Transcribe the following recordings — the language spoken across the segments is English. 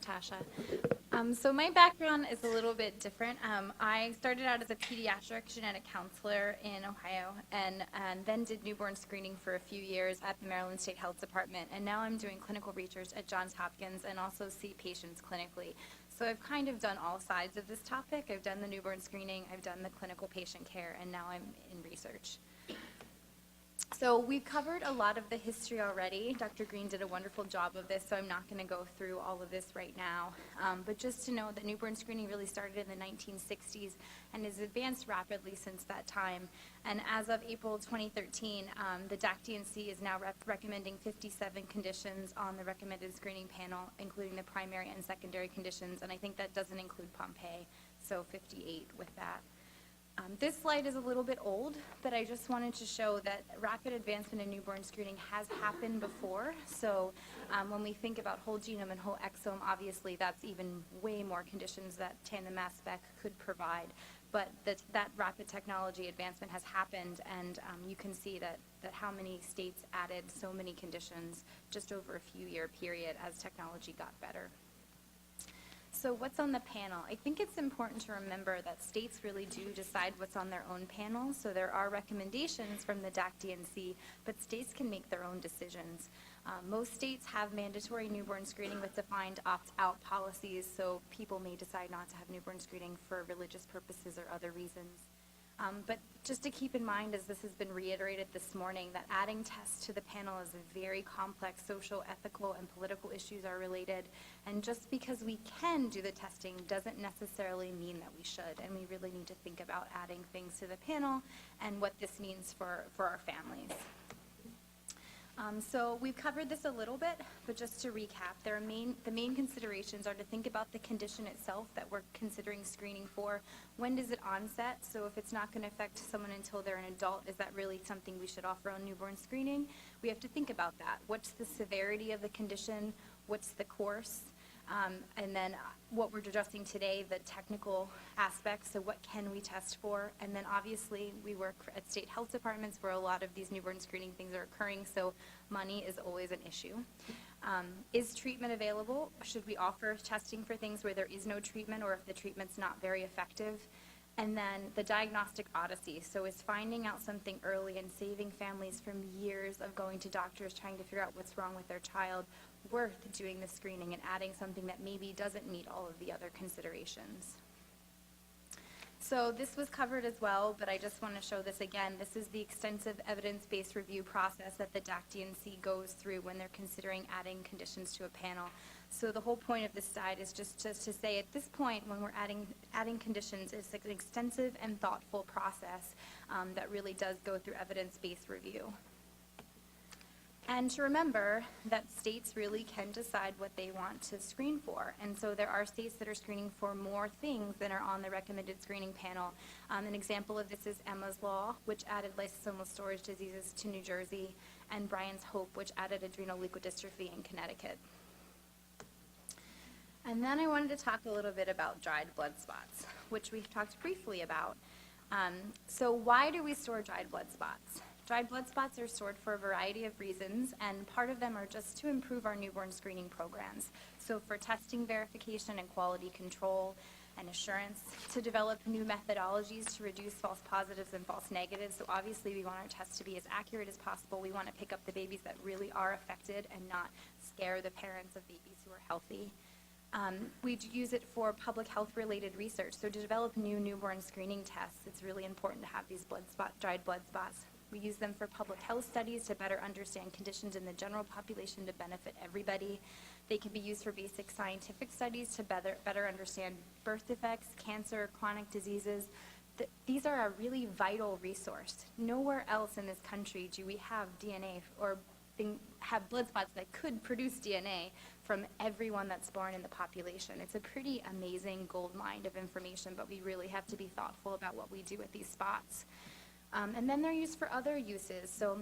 Natasha. So my background is a little bit different. I started out as a pediatric genetic counselor in Ohio and then did newborn screening for a few years at the Maryland State Health Department. And now I'm doing clinical research at Johns Hopkins and also see patients clinically. So I've kind of done all sides of this topic. I've done the newborn screening, I've done the clinical patient care, and now I'm in research. So we've covered a lot of the history already. Dr. Green did a wonderful job of this, so I'm not going to go through all of this right now. But just to know that newborn screening really started in the 1960s and has advanced rapidly since that time. And as of April 2013, the DAC-DNC is now recommending 57 conditions on the recommended screening panel, including the primary and secondary conditions. And I think that doesn't include Pompe, so 58 with that. This slide is a little bit old, but I just wanted to show that rapid advancement in newborn screening has happened before. So when we think about whole genome and whole exome, obviously that's even way more conditions that tandem mass spec could provide. But that rapid technology advancement has happened, and you can see that how many states added so many conditions just over a few year period as technology got better. So what's on the panel? I think it's important to remember that states really do decide what's on their own panel. So there are recommendations from the DAC-DNC, but states can make their own decisions. Most states have mandatory newborn screening with defined opt-out policies, so people may decide not to have newborn screening for religious purposes or other reasons. But just to keep in mind, as this has been reiterated this morning, that adding tests to the panel is a very complex social, ethical, and political issues are related. And just because we can do the testing doesn't necessarily mean that we should. And we really need to think about adding things to the panel and what this means for our families. So we've covered this a little bit, but just to recap, the main considerations are to think about the condition itself that we're considering screening for. When does it onset? So if it's not going to affect someone until they're an adult, is that really something we should offer on newborn screening? We have to think about that. What's the severity of the condition? What's the course? And then what we're addressing today, the technical aspects, so what can we test for? And then obviously we work at state health departments where a lot of these newborn screening things are occurring, so money is always an issue. Is treatment available? Should we offer testing for things where there is no treatment or if the treatment's not very effective? And then the diagnostic odyssey. So is finding out something early and saving families from years of going to doctors trying to figure out what's wrong with their child worth doing the screening and adding something that maybe doesn't meet all of the other considerations? So this was covered as well, but I just want to show this again. This is the extensive evidence-based review process that the DAC-DNC goes through when they're considering adding conditions to a panel. So the whole point of this slide is just to say at this point when we're adding conditions, it's an extensive and thoughtful process that really does go through evidence-based review. And to remember that states really can decide what they want to screen for. And so there are states that are screening for more things than are on the recommended screening panel. An example of this is Emma's Law, which added lysosomal storage diseases to New Jersey, and Brian's Hope, which added adrenal leukodystrophy in Connecticut. And then I wanted to talk a little bit about dried blood spots, which we've talked briefly about. So why do we store dried blood spots? Dried blood spots are stored for a variety of reasons, and part of them are just to improve our newborn screening programs. So for testing verification and quality control and assurance, to develop new methodologies to reduce false positives and false negatives. So obviously we want our tests to be as accurate as possible. We want to pick up the babies that really are affected and not scare the parents of babies who are healthy. We use it for public health related research. So to develop new newborn screening tests, it's really important to have these dried blood spots. We use them for public health studies to better understand conditions in the general population to benefit everybody. They can be used for basic scientific studies to better understand birth defects, cancer, chronic diseases. These are a really vital resource. Nowhere else in this country do we have DNA or have blood spots that could produce DNA from everyone that's born in the population. It's a pretty amazing gold mine of information, but we really have to be thoughtful about what we do with these spots. And then they're used for other uses. So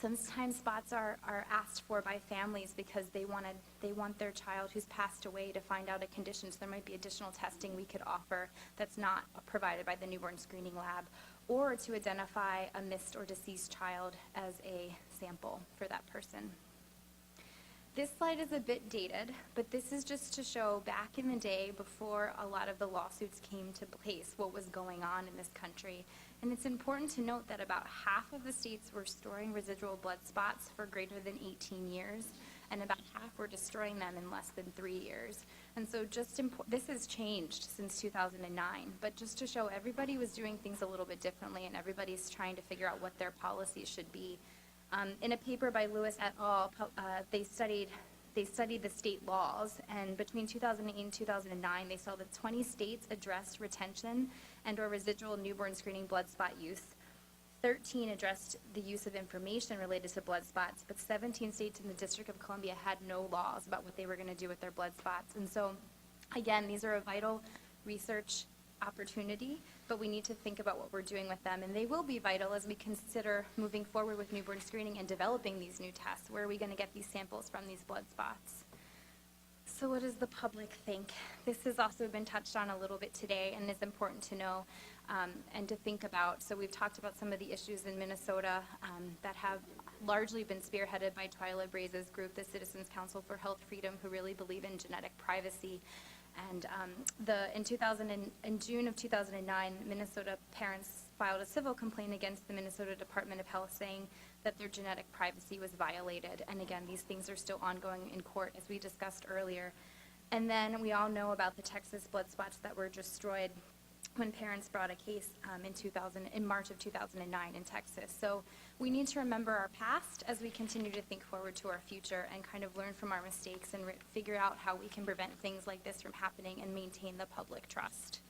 sometimes spots are asked for by families because they want their child who's passed away to find out a condition. So there might be additional testing we could offer that's not provided by the newborn screening lab, or to identify a missed or deceased child as a sample for that person. This slide is a bit dated, but this is just to show back in the day before a lot of the lawsuits came to place what was going on in this country. And it's important to note that about half of the states were storing residual blood spots for greater than 18 years, and about half were destroying them in less than 3 years. And so this has changed since 2009, but just to show everybody was doing things a little bit differently, and everybody's trying to figure out what their policies should be. In a paper by Lewis et al., they studied the state laws, and between 2008 and 2009, they saw that 20 states addressed retention and or residual newborn screening blood spot use. 13 addressed the use of information related to blood spots, but 17 states in the District of Columbia had no laws about what they were going to do with their blood spots. And so, again, these are a vital research opportunity, but we need to think about what we're doing with them, and they will be vital as we consider moving forward with newborn screening and developing these new tests. Where are we going to get these samples from these blood spots? So what does the public think? This has also been touched on a little bit today, and is important to know and to think about. So we've talked about some of the issues in Minnesota that have largely been spearheaded by Twyla Braze's group, the Citizens Council for Health Freedom, who really believe in genetic privacy. And in June of 2009, Minnesota parents filed a civil complaint against the Minnesota Department of Health saying that their genetic privacy was violated. And again, these things are still ongoing in court, as we discussed earlier. And then we all know about the Texas blood spots that were destroyed when parents brought a case in March of 2009 in Texas. So we need to remember our past as we continue to think forward to our future and kind of learn from our mistakes and figure out how we can prevent things like this from happening and maintain the public trust.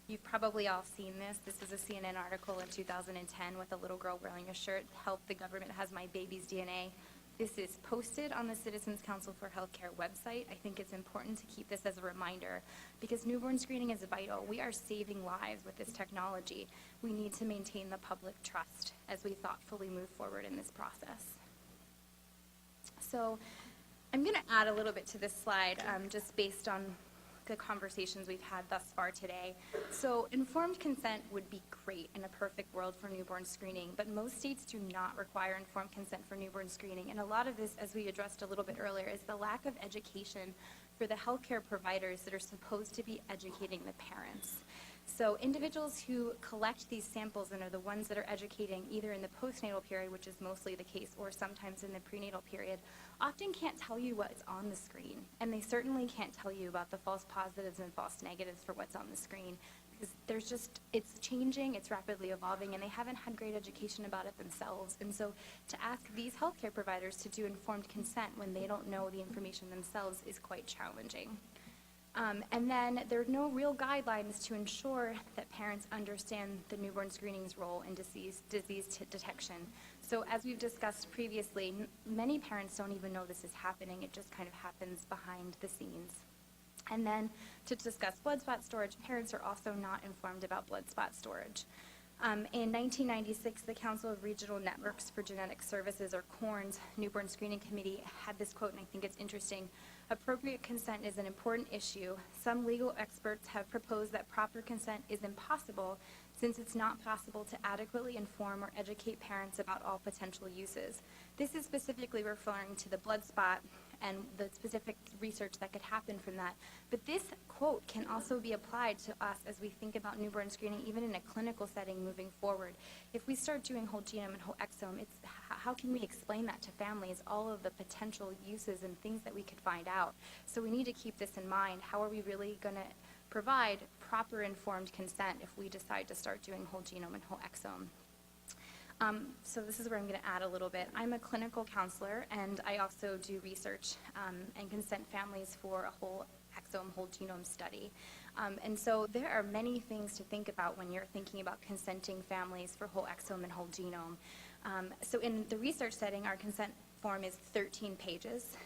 You've probably all seen this. This is a CNN article in 2010 with a little girl wearing a shirt, "Help, the government has my baby's DNA." This is posted on the Citizens Council for Healthcare website. I think it's important to keep this as a reminder because newborn screening is vital. We are saving lives with this technology. We need to maintain the public trust as we thoughtfully move forward in this process. So I'm going to add a little bit to this slide just based on the conversations we've had thus far today. So informed consent would be great in a perfect world for newborn screening, but most states do not require informed consent for newborn screening. And a lot of this, as we addressed a little bit earlier, is the lack of education for the healthcare providers that are supposed to be educating the parents. So individuals who collect these samples and are the ones that are educating either in the postnatal period, which is mostly the case, or sometimes in the prenatal period, often can't tell you what's on the screen. And they certainly can't tell you about the false positives and false negatives for what's on the screen. Because it's changing, it's rapidly evolving, and they haven't had great education about it themselves. And so to ask these healthcare providers to do informed consent when they don't know the information themselves is quite challenging. And then there are no real guidelines to ensure that parents understand the newborn screening's role in disease detection. So as we've discussed previously, many parents don't even know this is happening. It just kind of happens behind the scenes. And then to discuss blood spot storage, parents are also not informed about blood spot storage. In 1996, the Council of Regional Networks for Genetic Services, or CORN's, Newborn Screening Committee had this quote, and I think it's interesting. "Appropriate consent is an important issue. Some legal experts have proposed that proper consent is impossible since it's not possible to adequately inform or educate parents about all potential uses." This is specifically referring to the blood spot and the specific research that could happen from that. But this quote can also be applied to us as we think about newborn screening, even in a clinical setting moving forward. If we start doing whole genome and whole exome, how can we explain that to families, all of the potential uses and things that we could find out? So we need to keep this in mind. How are we really going to provide proper informed consent if we decide to start doing whole genome and whole exome? So this is where I'm going to add a little bit. I'm a clinical counselor, and I also do research and consent families for a whole exome, whole genome study. And so there are many things to think about when you're thinking about consenting families for whole exome and whole genome. So in the research setting, our consent form is 13 pages.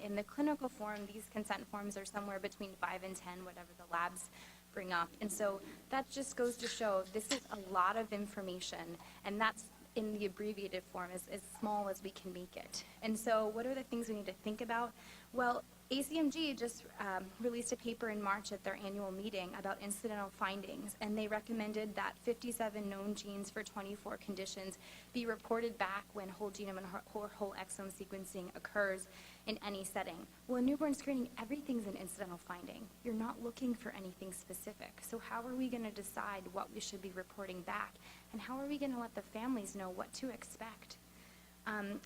In the clinical form, these consent forms are somewhere between 5 and 10, whatever the labs bring up. And so that just goes to show this is a lot of information, and that's in the abbreviated form, as small as we can make it. And so what are the things we need to think about? Well, ACMG just released a paper in March at their annual meeting about incidental findings, and they recommended that 57 known genes for 24 conditions be reported back when whole genome and whole exome sequencing occurs in any setting. Well, in newborn screening, everything's an incidental finding. You're not looking for anything specific. So how are we going to decide what we should be reporting back? And how are we going to let the families know what to expect?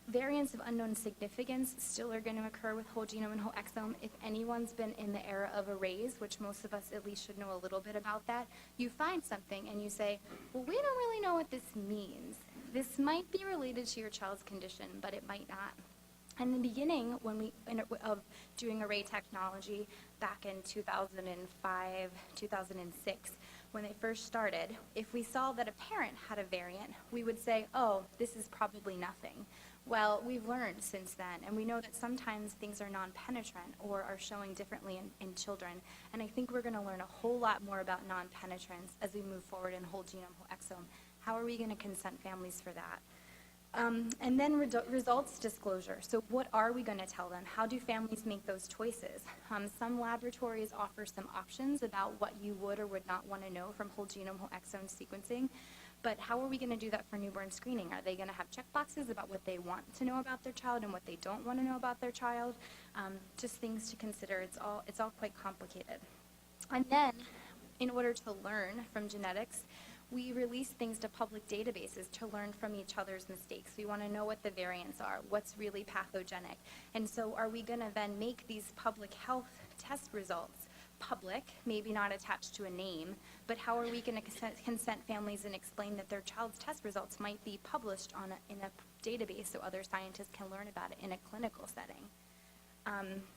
Variants of unknown significance still are going to occur with whole genome and whole exome. If anyone's been in the era of arrays, which most of us at least should know a little bit about that, you find something and you say, well, we don't really know what this means. This might be related to your child's condition, but it might not. In the beginning, of doing array technology back in 2005, 2006, when they first started, if we saw that a parent had a variant, we would say, oh, this is probably nothing. Well, we've learned since then, and we know that sometimes things are non-penetrant or are showing differently in children. And I think we're going to learn a whole lot more about non-penetrance as we move forward in whole genome, whole exome. How are we going to consent families for that? And then results disclosure. So what are we going to tell them? How do families make those choices? Some laboratories offer some options about what you would or would not want to know from whole genome, whole exome sequencing. But how are we going to do that for newborn screening? Are they going to have checkboxes about what they want to know about their child and what they don't want to know about their child? Just things to consider. It's all quite complicated. And then, in order to learn from genetics, we release things to public databases to learn from each other's mistakes. We want to know what the variants are, what's really pathogenic. And so are we going to then make these public health test results public, maybe not attached to a name, but how are we going to consent families and explain that their child's test results might be published in a database so other scientists can learn about it in a clinical setting?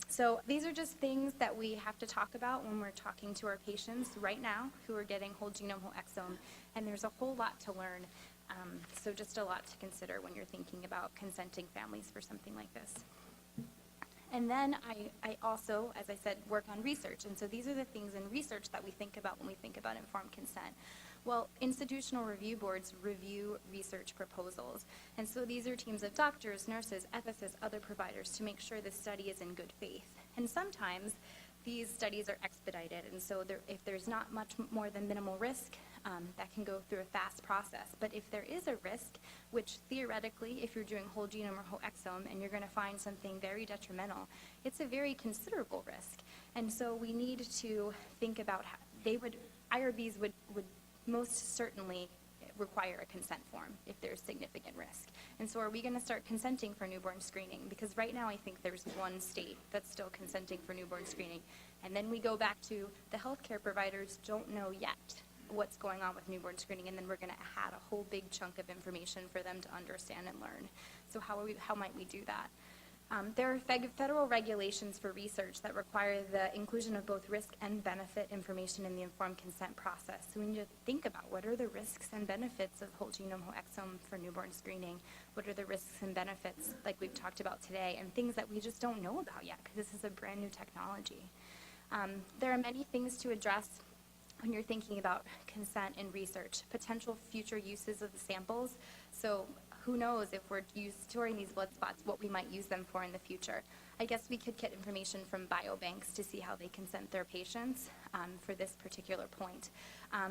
So these are just things that we have to talk about when we're talking to our patients right now who are getting whole genome, whole exome, and there's a whole lot to learn. So just a lot to consider when you're thinking about consenting families for something like this. And then I also, as I said, work on research. And so these are the things in research that we think about when we think about informed consent. Well, institutional review boards review research proposals. And so these are teams of doctors, nurses, ethicists, other providers to make sure the study is in good faith. And sometimes these studies are expedited. And so if there's not much more than minimal risk, that can go through a fast process. But if there is a risk, which theoretically, if you're doing whole genome or whole exome and you're going to find something very detrimental, it's a very considerable risk. And so we need to think about how IRBs would most certainly require a consent form if there's significant risk. And so are we going to start consenting for newborn screening? Because right now I think there's one state that's still consenting for newborn screening. And then we go back to the healthcare providers don't know yet what's going on with newborn screening, and then we're going to add a whole big chunk of information for them to understand and learn. So how might we do that? There are federal regulations for research that require the inclusion of both risk and benefit information in the informed consent process. So we need to think about what are the risks and benefits of whole genome, whole exome for newborn screening. What are the risks and benefits, like we've talked about today, and things that we just don't know about yet because this is a brand new technology. There are many things to address when you're thinking about consent in research, potential future uses of the samples. So who knows if we're storing these blood spots, what we might use them for in the future. I guess we could get information from biobanks to see how they consent their patients for this particular point.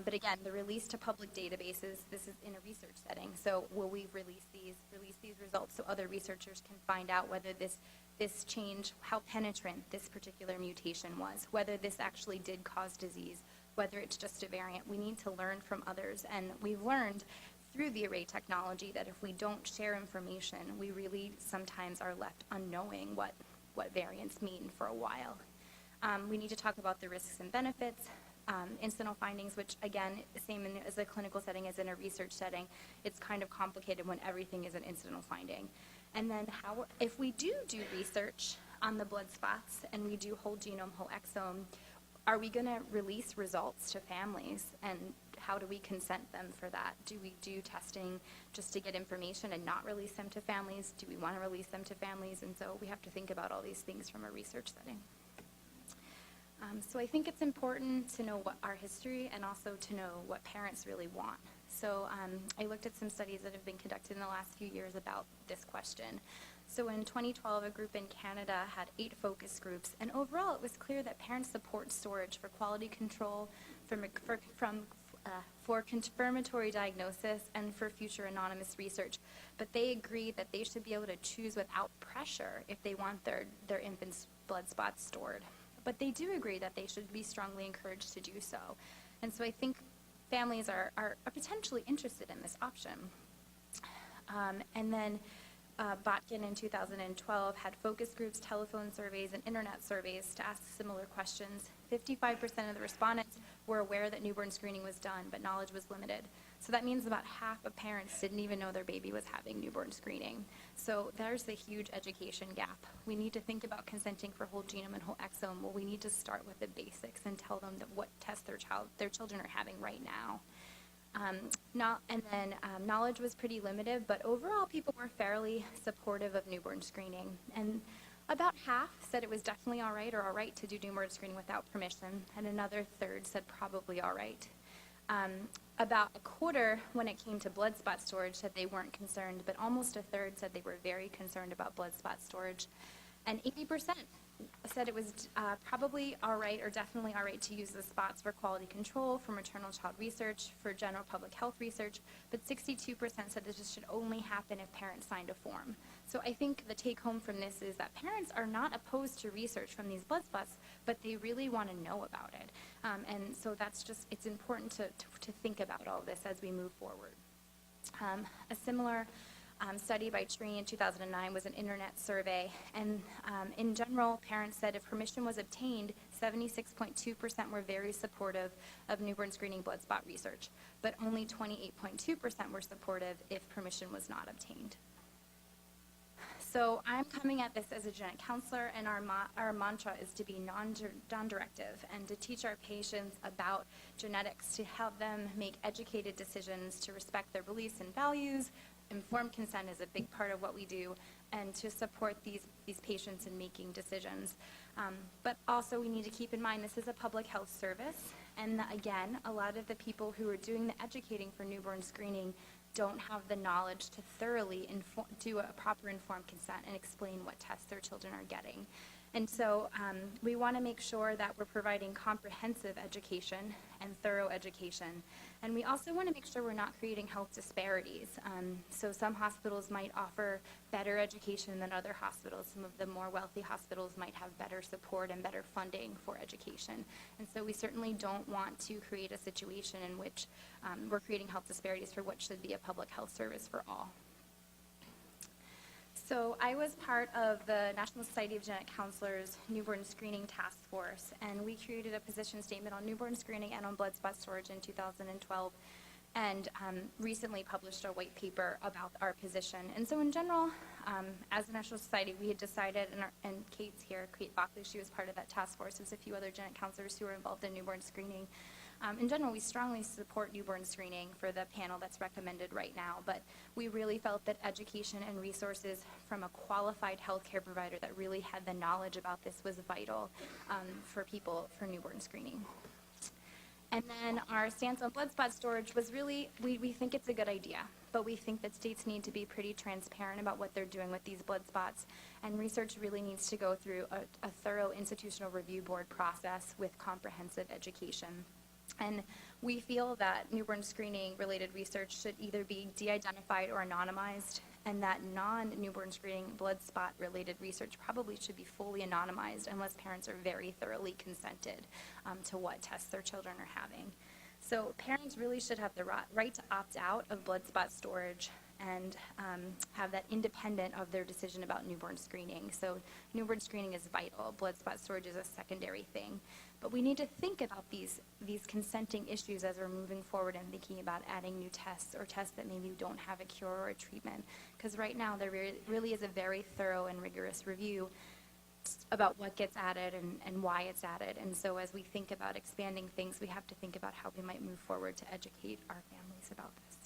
But again, the release to public databases, this is in a research setting. So will we release these results so other researchers can find out whether this change, how penetrant this particular mutation was, whether this actually did cause disease, whether it's just a variant. We need to learn from others, and we've learned through the array technology that if we don't share information, we really sometimes are left unknowing what variants mean for a while. We need to talk about the risks and benefits, incidental findings, which again, same as a clinical setting as in a research setting, it's kind of complicated when everything is an incidental finding. And then if we do research on the blood spots and we do whole genome, whole exome, are we going to release results to families, and how do we consent them for that? Do we do testing just to get information and not release them to families? Do we want to release them to families? And so we have to think about all these things from a research setting. So I think it's important to know what our history and also to know what parents really want. So I looked at some studies that have been conducted in the last few years about this question. So in 2012, a group in Canada had 8 focus groups, and overall it was clear that parents support storage for quality control, for confirmatory diagnosis, and for future anonymous research. But they agreed that they should be able to choose without pressure if they want their infants' blood spots stored. But they do agree that they should be strongly encouraged to do so. And so I think families are potentially interested in this option. And then Botkin in 2012 had focus groups, telephone surveys, and internet surveys to ask similar questions. 55% of the respondents were aware that newborn screening was done, but knowledge was limited. So that means about half of parents didn't even know their baby was having newborn screening. So there's the huge education gap. We need to think about consenting for whole genome and whole exome. Well, we need to start with the basics and tell them that what tests their children are having right now. Knowledge was pretty limited, but overall people were fairly supportive of newborn screening. And about half said it was definitely all right to do newborn screening without permission, and another third said probably all right. About a quarter, when it came to blood spot storage, said they weren't concerned, but almost a third said they were very concerned about blood spot storage. And 80% said it was probably all right or definitely all right to use the spots for quality control, for maternal child research, for general public health research, but 62% said this should only happen if parents signed a form. So I think the take home from this is that parents are not opposed to research from these blood spots, but they really want to know about it. And so it's important to think about all this as we move forward. A similar study by Tree in 2009 was an internet survey, and in general, parents said if permission was obtained, 76.2% were very supportive of newborn screening blood spot research, but only 28.2% were supportive if permission was not obtained. So I'm coming at this as a genetic counselor, and our mantra is to be non-directive and to teach our patients about genetics, to help them make educated decisions, to respect their beliefs and values. Informed consent is a big part of what we do, and to support these patients in making decisions. But also we need to keep in mind this is a public health service, and again, a lot of the people who are doing the educating for newborn screening don't have the knowledge to thoroughly do a proper informed consent and explain what tests their children are getting. And so we want to make sure that we're providing comprehensive education and thorough education. And we also want to make sure we're not creating health disparities. So some hospitals might offer better education than other hospitals. Some of the more wealthy hospitals might have better support and better funding for education. And so we certainly don't want to create a situation in which we're creating health disparities for what should be a public health service for all. So I was part of the National Society of Genetic Counselors Newborn Screening Task Force, and we created a position statement on newborn screening and on blood spot storage in 2012, and recently published a white paper about our position. And so in general, as a National Society, we had decided, and Kate's here, Kate Bockley, she was part of that task force. There's a few other genetic counselors who are involved in newborn screening. In general, we strongly support newborn screening for the panel that's recommended right now, but we really felt that education and resources from a qualified healthcare provider that really had the knowledge about this was vital for newborn screening. And then our stance on blood spot storage was really, we think it's a good idea, but we think that states need to be pretty transparent about what they're doing with these blood spots, and research really needs to go through a thorough institutional review board process with comprehensive education. And we feel that newborn screening related research should either be de-identified or anonymized, and that non-newborn screening blood spot related research probably should be fully anonymized unless parents are very thoroughly consented to what tests their children are having. So parents really should have the right to opt out of blood spot storage and have that independent of their decision about newborn screening. So newborn screening is vital. Blood spot storage is a secondary thing. But we need to think about these consenting issues as we're moving forward and thinking about adding new tests or tests that maybe don't have a cure or a treatment. Because right now there really is a very thorough and rigorous review about what gets added and why it's added. And so as we think about expanding things, we have to think about how we might move forward to educate our families about this.